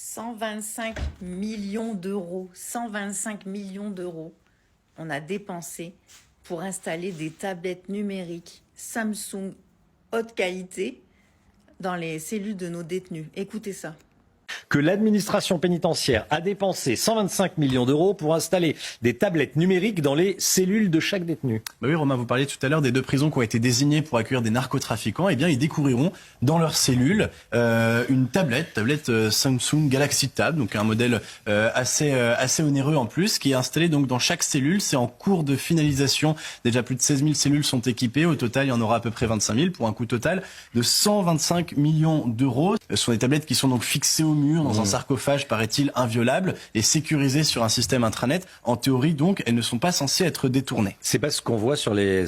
125 millions d'euros. 125 millions d'euros on a dépensé pour installer des tablettes numériques Samsung haute qualité dans les cellules de nos détenus. Écoutez ça. Que l'administration pénitentiaire a dépensé 125 millions d'euros pour installer des tablettes numériques dans les cellules de chaque détenu. Bah oui, Romain, vous parliez tout à l'heure des 2 prisons qui ont été désignées pour accueillir des narcotrafiquants. Eh bien, ils découvriront dans leurs cellules une tablette Samsung Galaxy Tab, donc un modèle assez onéreux en plus, qui est installé donc dans chaque cellule. C'est en cours de finalisation. Déjà plus de 16 000 cellules sont équipées. Au total, il y en aura à peu près 25 000 pour un coût total de 125 millions d'euros. Ce sont des tablettes qui sont donc fixées au mur dans un sarcophage, paraît-il, inviolable et sécurisé sur un système intranet. En théorie, donc, elles ne sont pas censées être détournées. C'est pas ce qu'on voit sur les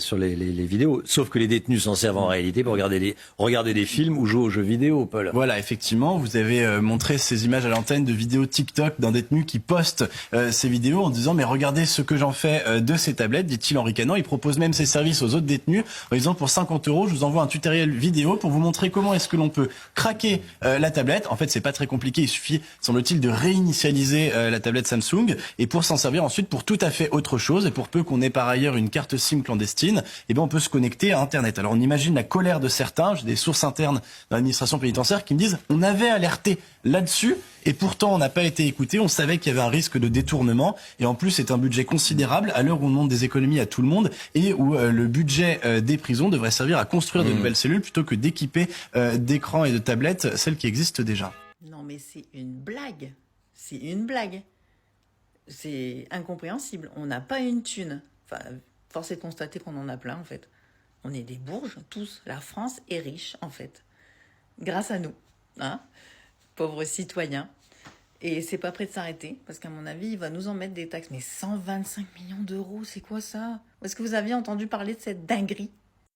vidéos. Sauf que les détenus s'en servent en réalité pour regarder des films ou jouer aux jeux vidéo, Paul. Voilà, effectivement, vous avez montré ces images à l'antenne de vidéos TikTok d'un détenu qui poste ces vidéos en disant « Mais regardez ce que j'en fais de ces tablettes », dit-il en ricanant. Il propose même ses services aux autres détenus en disant « Pour 50 €, je vous envoie un tutoriel vidéo pour vous montrer comment est-ce que l'on peut craquer la tablette. » En fait, c'est pas très compliqué. Il suffit, semble-t-il, de réinitialiser la tablette Samsung et pour s'en servir ensuite pour tout à fait autre chose. Et pour peu qu'on ait par ailleurs une carte SIM clandestine, eh bien on peut se connecter à Internet. Alors on imagine la colère de certains. J'ai des sources internes dans l'administration pénitentiaire qui me disent on avait alerté là-dessus et pourtant on n'a pas été écouté. On savait qu'il y avait un risque de détournement et en plus c'est un budget considérable à l'heure où on demande des économies à tout le monde et où le budget des prisons devrait servir à construire de nouvelles cellules plutôt que d'équiper d'écrans et de tablettes celles qui existent déjà. Non mais c'est une blague. C'est une blague. C'est incompréhensible. On n'a pas une thune. Enfin, force est de constater qu'on en a plein en fait. On est des bourges, tous. La France est riche en fait. Grâce à nous. Hein, pauvres citoyens. Et c'est pas prêt de s'arrêter, parce qu'à mon avis, il va nous en mettre des taxes. Mais 125 millions d'euros, c'est quoi ça? Est-ce que vous aviez entendu parler de cette dinguerie?